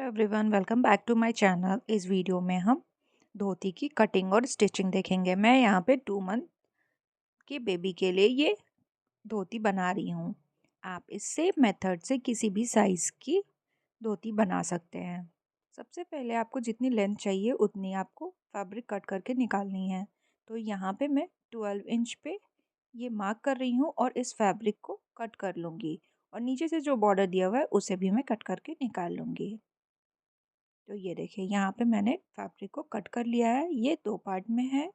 Hello everyone, welcome back to my channel. इस video में हम धोती की कटिंग और स्टिचिंग देखेंगे। मैं यहाँ पे 2 मंथ के बेबी के लिए ये धोती बना रही हूँ। आप इस सेम मेथड से किसी भी साइज़ की धोती बना सकते हैं। सबसे पहले आपको जितनी लेंथ चाहिए उतनी आपको फैब्रिक कट करके निकालनी है। तो यहाँ पे मैं 12 इंच पे ये मार्क कर रही हूँ और इस फैब्रिक को कट कर लूँगी। और नीचे से जो बॉर्डर दिया हुआ है उसे भी मैं कट करके निकाल लूँगी। तो ये देखिए, यहाँ पे मैंने फैब्रिक को कट कर लिया है। ये 2 पार्ट में है।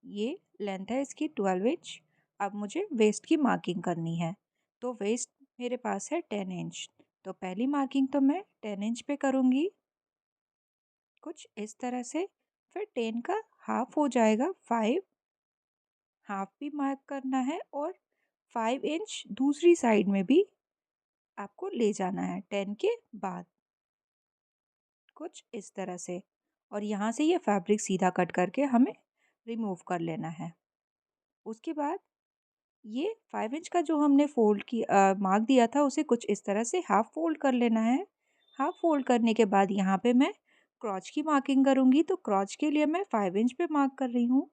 ये लेंथ है इसकी 12 इंच। अब मुझे वेस्ट की मार्किंग करनी है। तो वेस्ट मेरे पास है 10 इंच। तो पहली मार्किंग तो मैं 10 इंच पे करूँगी, कुछ इस तरह से। फिर 10 का हाफ हो जाएगा 5, हाफ भी मार्क करना है। और 5 इंच दूसरी साइड में भी आपको ले जाना है 10 के बाद, कुछ इस तरह से। और यहाँ से ये फैब्रिक सीधा कट करके हमें रिमूव कर लेना है। उसके बाद ये 5 इंच का जो हमने फोल्ड की मार्क दिया था उसे कुछ इस तरह से हाफ फोल्ड कर लेना है। हाफ फोल्ड करने के बाद यहाँ पे मैं क्रॉच की मार्किंग करूँगी। तो क्रॉच के लिए मैं 5 इंच पे मार्क कर रही हूँ।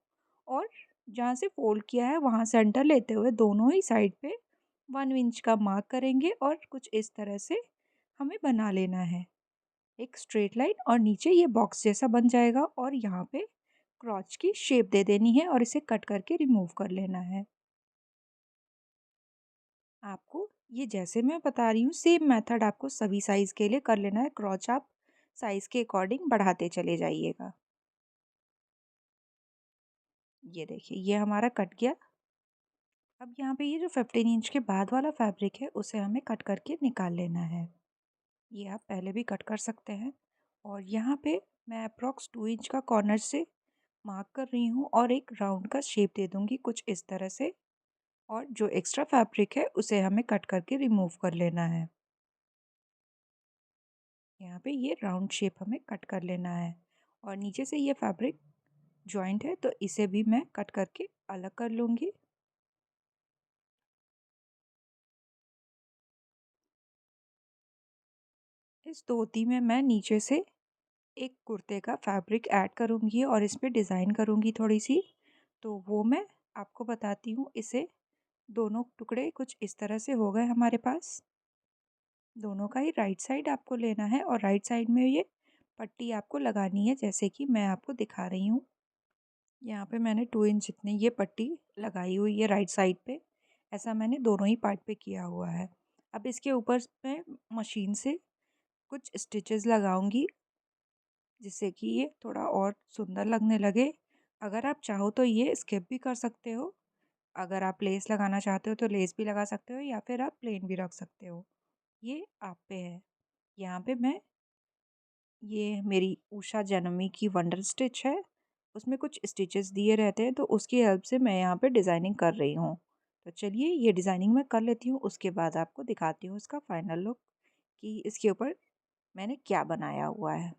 और जहाँ से फोल्ड किया है वहाँ सेंटर लेते हुए दोनों ही साइड पे 1 इंच का मार्क करेंगे और कुछ इस तरह से हमें बना लेना है एक स्ट्रेट लाइन। और नीचे ये बॉक्स जैसा बन जाएगा और यहाँ पे क्रॉच की शेप दे देनी है और इसे कट करके रिमूव कर लेना है। आपको ये जैसे मैं बता रही हूँ सेम मेथड आपको सभी साइज़ के लिए कर लेना है। क्रॉच आप साइज़ के अकॉर्डिंग बढ़ाते चले जाइएगा। ये देखिए, ये हमारा कट गया। अब यहाँ पे ये जो 15 इंच के बाद वाला फैब्रिक है उसे हमें कट करके निकाल लेना है। ये आप पहले भी कट कर सकते हैं। और यहाँ पे मैं अप्रॉक्स 2 इंच का कॉर्नर से मार्क कर रही हूँ और एक राउंड का शेप दे दूँगी कुछ इस तरह से। और जो एक्स्ट्रा फैब्रिक है उसे हमें कट करके रिमूव कर लेना है। यहाँ पे ये राउंड शेप हमें कट कर लेना है। और नीचे से ये फैब्रिक जॉइंट है तो इसे भी मैं कट करके अलग कर लूँगी। इस धोती में मैं नीचे से एक कुर्ते का फैब्रिक ऐड करूँगी और इस पे डिज़ाइन करूँगी थोड़ी सी। तो वो मैं आपको बताती हूँ। इसे दोनों टुकड़े कुछ इस तरह से हो गए हमारे पास। दोनों का ही राइट साइड आपको लेना है और राइट साइड में ये पट्टी आपको लगानी है जैसे कि मैं आपको दिखा रही हूँ। यहाँ पे मैंने 2 इंच जितनी ये पट्टी लगाई हुई है राइट साइड पे। ऐसा मैंने दोनों ही पार्ट पे किया हुआ है। अब इसके ऊपर मैं मशीन से कुछ स्टिचेस लगाऊंगी जिससे कि ये थोड़ा और सुंदर लगने लगे। अगर आप चाहो तो ये स्किप भी कर सकते हो। अगर आप लेस लगाना चाहते हो तो लेस भी लगा सकते हो या फिर आप प्लेन भी रख सकते हो। ये आप पे है। यहाँ पे मैं ये मेरी उषा जनमी की वंडर स्टिच है। उसमें कुछ स्टिचेस दिए रहते हैं तो उसकी हेल्प से मैं यहाँ पे डिज़ाइनिंग कर रही हूँ। तो चलिए ये डिज़ाइनिंग मैं कर लेती हूँ, उसके बाद आपको दिखाती हूँ इसका फाइनल लुक कि इसके ऊपर मैंने क्या बनाया हुआ है।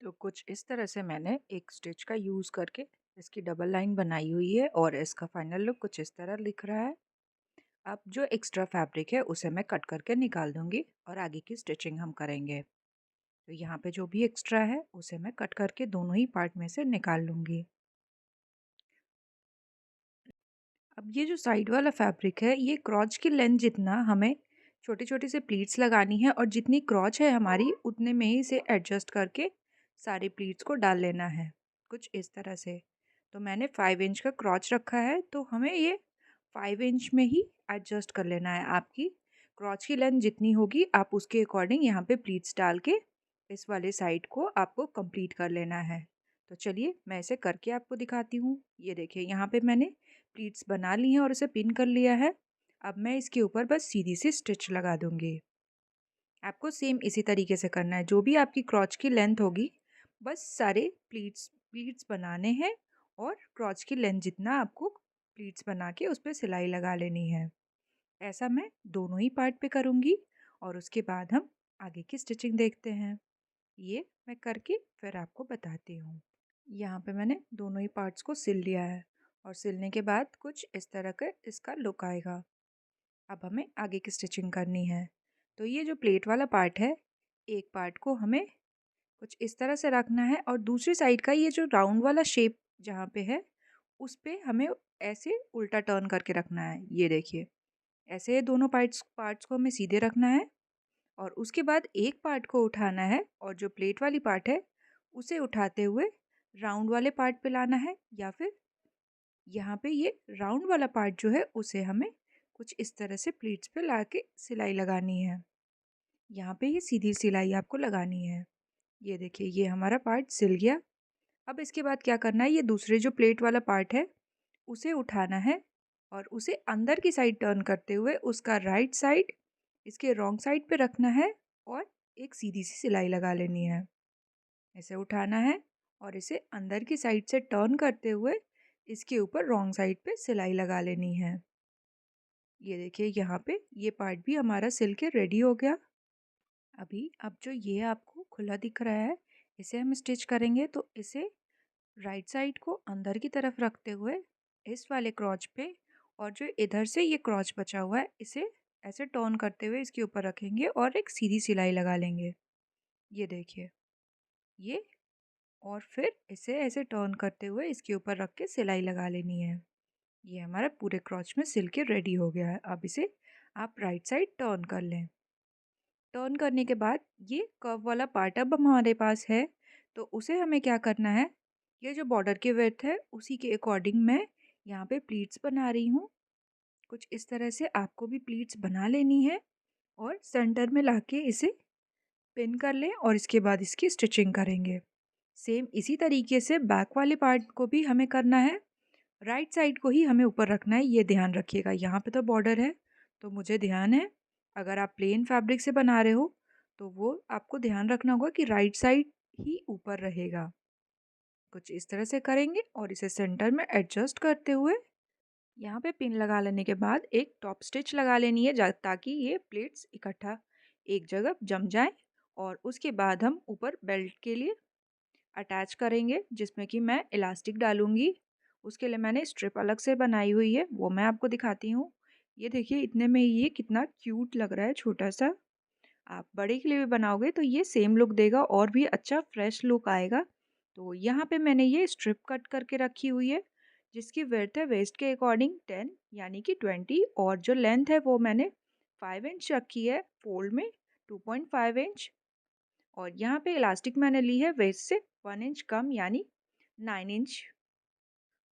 तो कुछ इस तरह से मैंने एक स्टिच का यूज़ करके इसकी डबल लाइन बनाई हुई है और इसका फाइनल लुक कुछ इस तरह दिख रहा है। अब जो एक्स्ट्रा फैब्रिक है उसे मैं कट करके निकाल दूंगी और आगे की स्टिचिंग हम करेंगे। तो यहाँ पे जो भी एक्स्ट्रा है उसे मैं कट करके दोनों ही पार्ट में से निकाल लूँगी। अब ये जो साइड वाला फैब्रिक है ये क्रॉच की लेंथ जितना हमें छोटी छोटी से प्लीट्स लगानी है और जितनी क्रॉच है हमारी उतने में ही इसे एडजस्ट करके सारी प्लीट्स को डाल लेना है कुछ इस तरह से। तो मैंने 5 इंच का क्रॉच रखा है तो हमें ये 5 इंच में ही एडजस्ट कर लेना है। आपकी क्रॉच की लेंथ जितनी होगी आप उसके अकॉर्डिंग यहाँ पे प्लीट्स डाल के इस वाले साइड को आपको कंप्लीट कर लेना है। तो चलिए मैं इसे करके आपको दिखाती हूँ। ये देखिए, यहाँ पे मैंने प्लीट्स बना ली हैं और इसे पिन कर लिया है। अब मैं इसके ऊपर बस सीधी सी स्टिच लगा दूंगी। आपको सेम इसी तरीके से करना है। जो भी आपकी क्रॉच की लेंथ होगी बस सारे प्लीट्स प्लीट्स बनाने हैं और क्रॉच की लेंथ जितना आपको प्लीट्स बना के उस पर सिलाई लगा लेनी है। ऐसा मैं दोनों ही पार्ट पे करूँगी और उसके बाद हम आगे की स्टिचिंग देखते हैं। ये मैं करके फिर आपको बताती हूँ। यहाँ पे मैंने दोनों ही पार्ट्स को सिल लिया है और सिलने के बाद कुछ इस तरह का इसका लुक आएगा। अब हमें आगे की स्टिचिंग करनी है। तो ये जो प्लेट वाला पार्ट है एक पार्ट को हमें कुछ इस तरह से रखना है और दूसरी साइड का ये जो राउंड वाला शेप जहाँ पे है उस पे हमें ऐसे उल्टा टर्न करके रखना है। ये देखिए, ऐसे दोनों पार्ट्स पार्ट्स को हमें सीधे रखना है और उसके बाद एक पार्ट को उठाना है और जो प्लेट वाली पार्ट है उसे उठाते हुए राउंड वाले पार्ट पे लाना है, या फिर यहाँ पे ये राउंड वाला पार्ट जो है उसे हमें कुछ इस तरह से प्लेट्स पे ला के सिलाई लगानी है। यहाँ पे ये सीधी सिलाई आपको लगानी है। ये देखिए, ये हमारा पार्ट सिल गया। अब इसके बाद क्या करना है, ये दूसरे जो प्लेट वाला पार्ट है उसे उठाना है और उसे अंदर की साइड टर्न करते हुए उसका राइट साइड इसके रॉन्ग साइड पे रखना है और एक सीधी सी सिलाई लगा लेनी है। ऐसे उठाना है और इसे अंदर की साइड से टर्न करते हुए इसके ऊपर रॉन्ग साइड पे सिलाई लगा लेनी है। ये देखिए, यहाँ पे ये पार्ट भी हमारा सिल के रेडी हो गया। अभी अब जो ये आपको खुला दिख रहा है इसे हम स्टिच करेंगे, तो इसे राइट साइड को अंदर की तरफ रखते हुए इस वाले क्रॉच पे और जो इधर से ये क्रॉच बचा हुआ है इसे ऐसे टर्न करते हुए इसके ऊपर रखेंगे और एक सीधी सिलाई लगा लेंगे। ये देखिए, ये और फिर इसे ऐसे टर्न करते हुए इसके ऊपर रख के सिलाई लगा लेनी है। ये हमारा पूरे क्रॉच में सिल के रेडी हो गया है। अब इसे आप राइट साइड टर्न कर लें। टर्न करने के बाद ये कर्व वाला पार्ट अब हमारे पास है, तो उसे हमें क्या करना है, ये जो बॉर्डर की विड्थ है उसी के अकॉर्डिंग मैं यहाँ पे प्लीट्स बना रही हूँ। कुछ इस तरह से आपको भी प्लीट्स बना लेनी है और सेंटर में लाके इसे पिन कर लें और इसके बाद इसकी स्टिचिंग करेंगे। सेम इसी तरीके से बैक वाले पार्ट को भी हमें करना है। राइट साइड को ही हमें ऊपर रखना है, ये ध्यान रखिएगा। यहाँ पे तो बॉर्डर है तो मुझे ध्यान है, अगर आप प्लेन फैब्रिक से बना रहे हो तो वो आपको ध्यान रखना होगा कि राइट साइड ही ऊपर रहेगा। कुछ इस तरह से करेंगे और इसे सेंटर में एडजस्ट करते हुए यहाँ पे पिन लगा लेने के बाद एक टॉप स्टिच लगा लेनी है, ताकि ये प्लेट्स इकट्ठा एक जगह जम जाए। और उसके बाद हम ऊपर बेल्ट के लिए अटैच करेंगे, जिसमें कि मैं इलास्टिक डालूंगी। उसके लिए मैंने स्ट्रिप अलग से बनाई हुई है, वो मैं आपको दिखाती हूँ। ये देखिए, इतने में ये कितना क्यूट लग रहा है, छोटा सा। आप बड़े के लिए भी बनाओगे तो ये सेम लुक देगा और भी अच्छा फ्रेश लुक आएगा। तो यहाँ पे मैंने ये स्ट्रिप कट करके रखी हुई है, जिसकी विड्थ है वेस्ट के अकॉर्डिंग 10 यानी कि 20, और जो लेंथ है वो मैंने 5 इंच रखी है फोल्ड में, 2.5 इंच। और यहाँ पे इलास्टिक मैंने ली है वेस्ट से 1 इंच कम यानी 9 इंच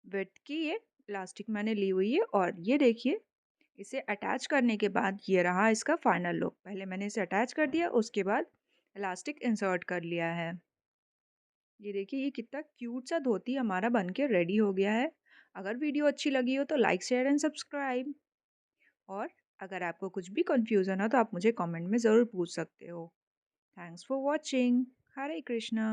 विड्थ की ये इलास्टिक मैंने ली हुई है। और ये देखिए, इसे अटैच करने के बाद ये रहा इसका फाइनल लुक। पहले मैंने इसे अटैच कर दिया, उसके बाद इलास्टिक इंसर्ट कर लिया है। ये देखिए, ये कितना क्यूट सा धोती हमारा बन के रेडी हो गया है। अगर वीडियो अच्छी लगी हो तो लाइक शेयर एंड सब्सक्राइब। और अगर आपको कुछ भी कंफ्यूजन हो तो आप मुझे कमेंट में ज़रूर पूछ सकते हो। Thanks for watching. Hare Krishna.